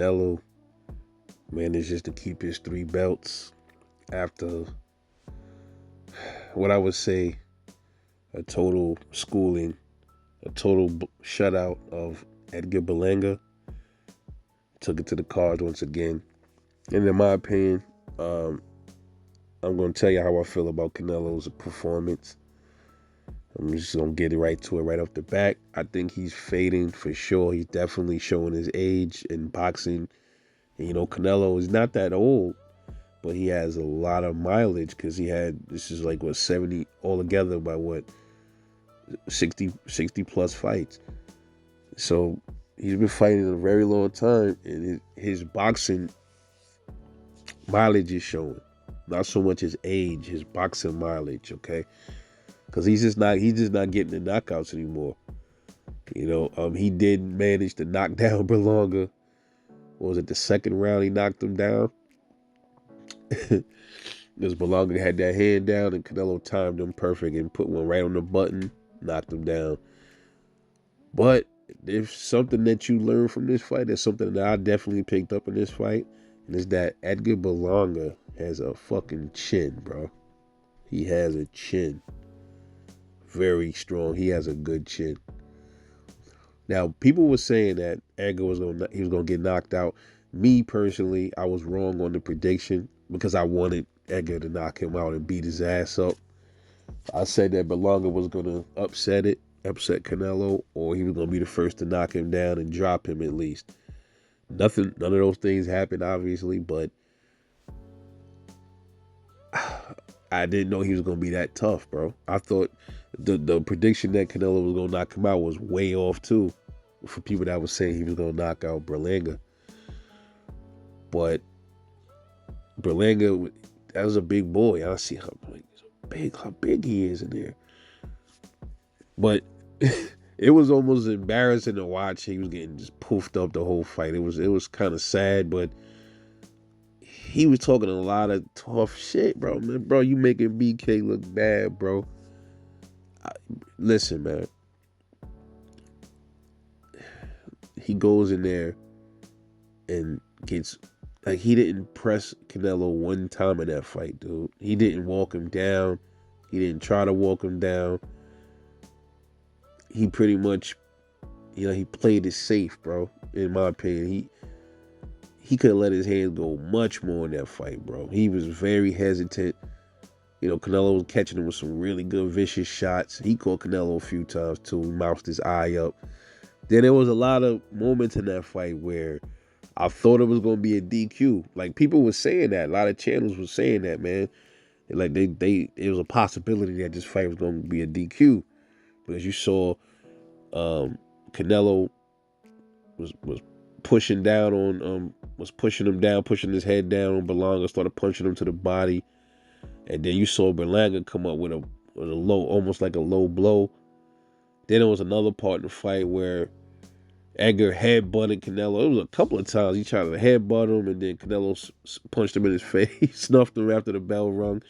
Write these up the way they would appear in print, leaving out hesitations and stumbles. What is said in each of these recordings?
Canelo manages to keep his 3 belts after what I would say a total schooling, a total shutout of Edgar Berlanga. Took it to the cards once again. And in my opinion, I'm going to tell you how I feel about Canelo's performance. I'm just going to get it right to it right off the back. I think he's fading for sure. He's definitely showing his age in boxing. And, Canelo is not that old, but he has a lot of mileage because this is like, 70 altogether by 60 plus fights. So he's been fighting a very long time, and his boxing mileage is showing. Not so much his age, his boxing mileage, okay? Because he's just not getting the knockouts anymore. He did manage to knock down Berlanga. What was it, the second round he knocked him down? Because Berlanga had that hand down and Canelo timed him perfect and put one right on the button, knocked him down. But there's something that you learn from this fight. There's something that I definitely picked up in this fight. And it's that Edgar Berlanga has a fucking chin, bro. He has a chin. Very strong. He has a good chin. Now, people were saying that Edgar was gonna get knocked out. Me personally, I was wrong on the prediction because I wanted Edgar to knock him out and beat his ass up. I said that Berlanga was gonna upset Canelo, or he was gonna be the first to knock him down and drop him at least. None of those things happened, obviously, but I didn't know he was gonna be that tough, bro. I thought the prediction that Canelo was gonna knock him out was way off too, for people that was saying he was gonna knock out Berlanga. But Berlanga, that was a big boy. I see how big he is in there. But it was almost embarrassing to watch. He was getting just poofed up the whole fight. It was kind of sad, but he was talking a lot of tough shit, bro. Man, bro, you making BK look bad, bro. Listen, man. He goes in there and gets, like, he didn't press Canelo one time in that fight, dude. He didn't walk him down. He didn't try to walk him down. He pretty much, he played it safe, bro. In my opinion, he could have let his hands go much more in that fight, bro. He was very hesitant. Canelo was catching him with some really good, vicious shots. He caught Canelo a few times, too. He mouthed his eye up. Then there was a lot of moments in that fight where I thought it was going to be a DQ. Like, people were saying that. A lot of channels were saying that, man. Like, it was a possibility that this fight was going to be a DQ. Because you saw Canelo was pushing down on was pushing him down, pushing his head down on Berlanga, started punching him to the body, and then you saw Berlanga come up with a low, almost like a low blow. Then there was another part in the fight where Edgar headbutted Canelo. It was a couple of times he tried to headbutt him, and then Canelo punched him in his face, snuffed him after the bell rung.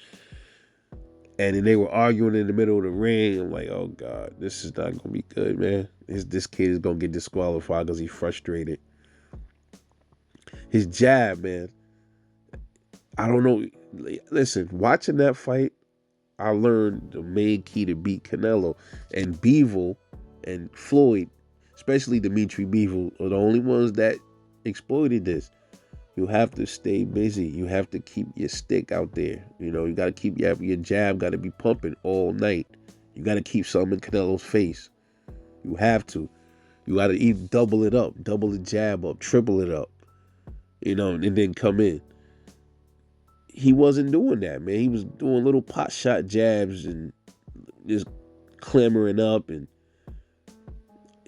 And then they were arguing in the middle of the ring. I'm like, oh God, this is not gonna be good, man. This kid is gonna get disqualified because he's frustrated. His jab, man. I don't know. Listen, watching that fight, I learned the main key to beat Canelo. And Bivol and Floyd, especially Dimitri Bivol, are the only ones that exploited this. You have to stay busy. You have to keep your stick out there. You got to keep your jab got to be pumping all night. You got to keep something in Canelo's face. You have to. You got to even double it up, double the jab up, triple it up, and then come in. He wasn't doing that, man. He was doing little pot shot jabs and just clambering up and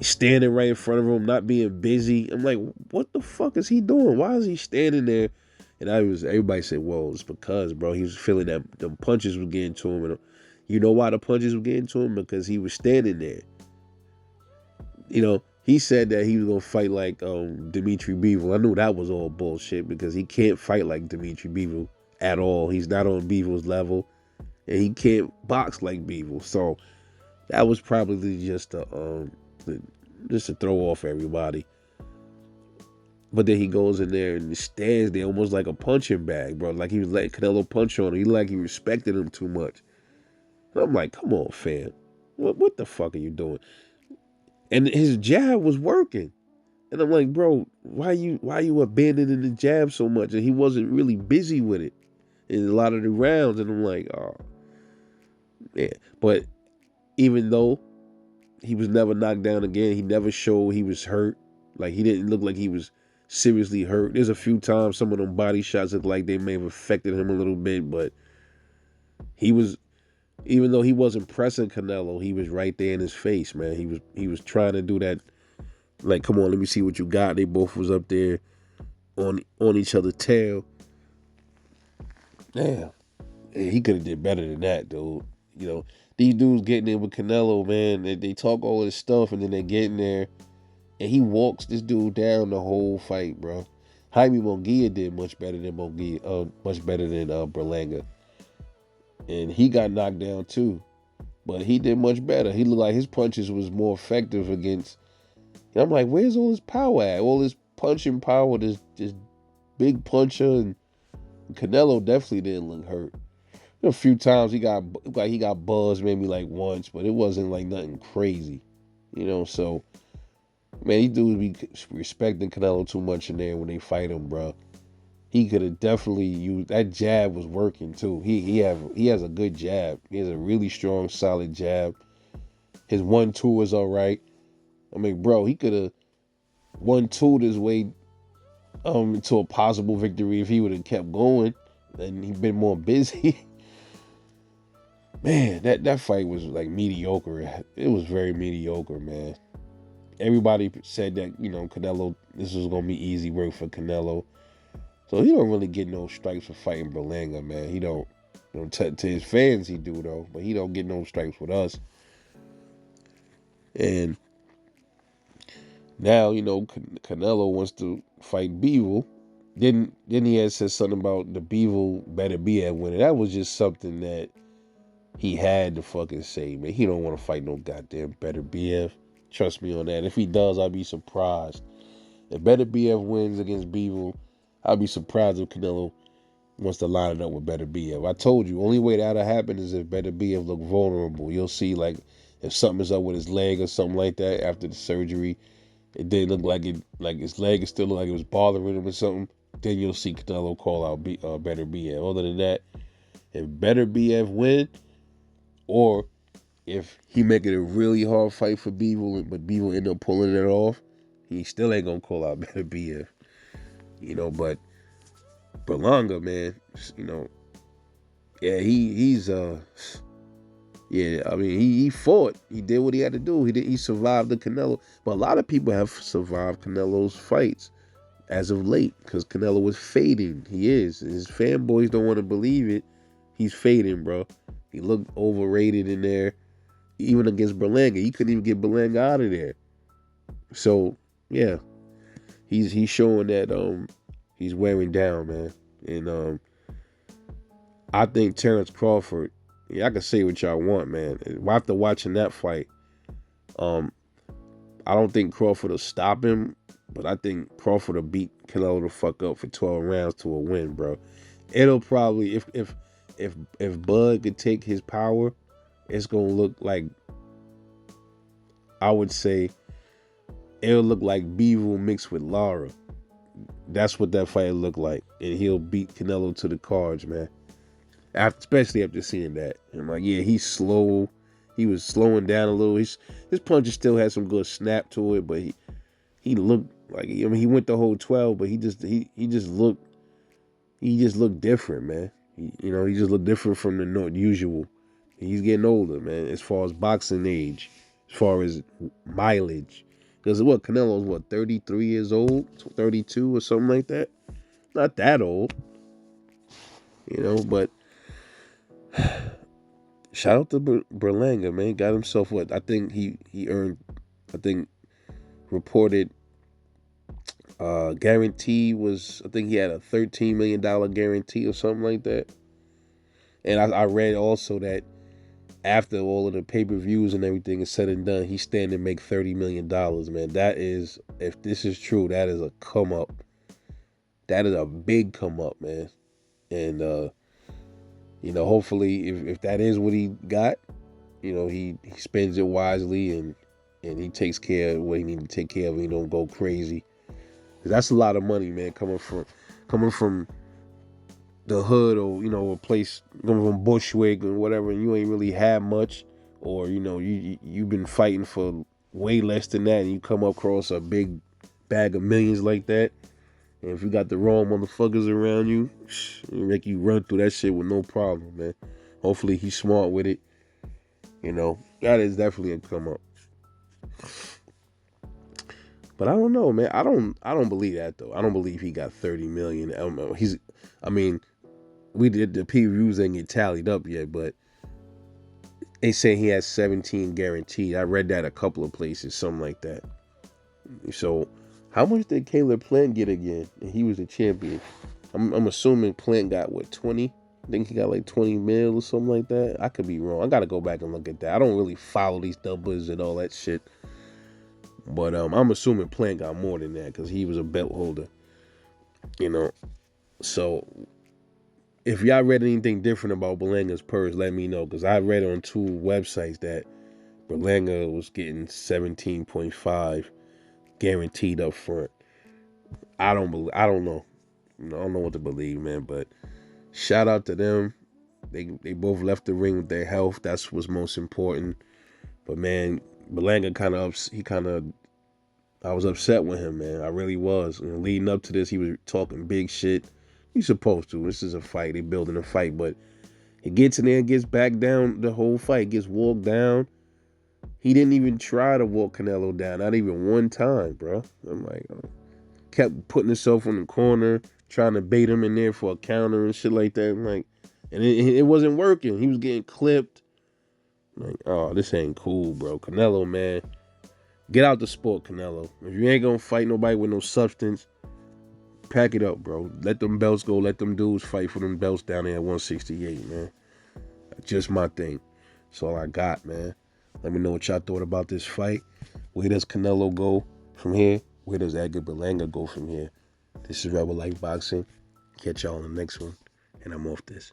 standing right in front of him, not being busy. I'm like, what the fuck is he doing? Why is he standing there? And everybody said, well, it's because, bro, he was feeling that the punches were getting to him. And you know why the punches were getting to him? Because he was standing there. He said that he was going to fight like Dimitri Bivol. I knew that was all bullshit because he can't fight like Dimitri Bivol at all. He's not on Bivol's level. And he can't box like Bivol. So that was probably just to throw off everybody. But then he goes in there and stands there almost like a punching bag, bro. Like he was letting Canelo punch on him. He like he respected him too much. And I'm like, come on, fam. What the fuck are you doing? And his jab was working. And I'm like, bro, why you abandoning the jab so much? And he wasn't really busy with it in a lot of the rounds. And I'm like, oh man. But even though he was never knocked down again, he never showed he was hurt. Like he didn't look like he was seriously hurt. There's a few times some of them body shots look like they may have affected him a little bit, but he was, even though he wasn't pressing Canelo, he was right there in his face, man. He was trying to do that. Like, come on, let me see what you got. They both was up there on each other's tail. Damn, he could have did better than that, dude. You know, these dudes getting in with Canelo, man. They talk all this stuff, and then they get in there, and he walks this dude down the whole fight, bro. Jaime Munguia did much better than Berlanga, and he got knocked down too. But he did much better. He looked like his punches was more effective against. And I'm like, where's all his power at? All this punching power, this big puncher, and Canelo definitely didn't look hurt. A few times he got buzzed, maybe like once, but it wasn't like nothing crazy, you know. So, man, these dudes be respecting Canelo too much in there when they fight him, bro. He could have definitely used that jab was working too. He has a good jab. He has a really strong, solid jab. His 1-2 is all right. I mean, bro, he could have 1-2'd his way into a possible victory if he would have kept going and he'd been more busy. Man, that fight was like mediocre. It was very mediocre, man. Everybody said that, you know, Canelo, this was gonna be easy work for Canelo. So he don't really get no stripes for fighting Berlanga, man. He don't. You know, to his fans he do though, but he don't get no stripes with us. And now, you know, Canelo wants to fight Bivol. Then he had said something about the Bivol better be at winning. That was just something that he had to fucking say, man. He don't want to fight no goddamn better BF. Trust me on that. If he does, I'll be surprised. If better BF wins against Bivol, I'll be surprised if Canelo wants to line it up with better BF. I told you, only way that'll happen is if better BF look vulnerable. You'll see, like, if something's up with his leg or something like that after the surgery, it didn't look like his leg is still look like it was bothering him or something, then you'll see Canelo call out better BF. Other than that, if better BF win, or if he make it a really hard fight for Bivol, but Bivol end up pulling it off, he still ain't gonna call out better BF. You know, but Berlanga, man, you know, yeah, he's yeah, I mean, he fought. He did what he had to do. He survived the Canelo. But a lot of people have survived Canelo's fights as of late because Canelo was fading. He is. His fanboys don't want to believe it. He's fading, bro. He looked overrated in there. Even against Berlanga, he couldn't even get Berlanga out of there. So yeah, he's showing that he's wearing down, man. And I think Terrence Crawford. Yeah, I can say what y'all want, man. After watching that fight, I don't think Crawford will stop him, but I think Crawford will beat Canelo the fuck up for 12 rounds to a win, bro. It'll probably if Bud could take his power, it's gonna look like, I would say it'll look like Bivol mixed with Lara. That's what that fight look like, and he'll beat Canelo to the cards, man. Especially after seeing that, I'm like, yeah, he's slow. He was slowing down a little. His punches still had some good snap to it, but he looked like, I mean, he went the whole 12, but he just looked different, man. He just looked different from the usual. He's getting older, man. As far as boxing age, as far as mileage, because Canelo's 33 years old, 32 or something like that. Not that old, but. Shout out to Berlanga, man. Got himself what? I think he earned, reported guarantee was, I think he had a $13 million guarantee or something like that. And I read also that after all of the pay-per-views and everything is said and done, he's standing to make $30 million, man. That is, if this is true, that is a come up. That is a big come up, man. And hopefully if that is what he got, he spends it wisely and he takes care of what he needs to take care of and he don't go crazy. 'Cause that's a lot of money, man, coming from the hood, or a place, coming from Bushwick and whatever, and you ain't really had much, or you've been fighting for way less than that, and you come across a big bag of millions like that, and if you got the wrong motherfuckers around you, it make you run through that shit with no problem, man. Hopefully he's smart with it. That is definitely a come up. But I don't know, man. I don't believe that though. I don't believe he got 30 million. We did the previews ain't get tallied up yet, but they say he has 17 guaranteed. I read that a couple of places, something like that. So, how much did Caleb Plant get again? And he was the champion. I'm assuming Plant got 20. I think he got like 20 mil or something like that. I could be wrong. I gotta go back and look at that. I don't really follow these numbers and all that shit. But I'm assuming Plant got more than that because he was a belt holder. So if y'all read anything different about Berlanga's purse, let me know, because I read on 2 websites that Berlanga was getting 17.5 guaranteed up front. I don't know. I don't know what to believe, man. But shout out to them. They both left the ring with their health. That's what's most important. But man, Berlanga I was upset with him, man. I really was. And leading up to this, he was talking big shit. He's supposed to. This is a fight. They building a fight, but he gets in there and gets back down the whole fight. Gets walked down. He didn't even try to walk Canelo down. Not even one time, bro. I'm like, kept putting himself in the corner, trying to bait him in there for a counter and shit like that. I'm like, and it wasn't working. He was getting clipped. I'm like, oh, this ain't cool, bro. Canelo, man. Get out the sport, Canelo. If you ain't gonna fight nobody with no substance, pack it up, bro. Let them belts go. Let them dudes fight for them belts down there at 168, man. Just my thing. That's all I got, man. Let me know what y'all thought about this fight. Where does Canelo go from here? Where does Edgar Berlanga go from here? This is Rebel Life Boxing. Catch y'all on the next one. And I'm off this.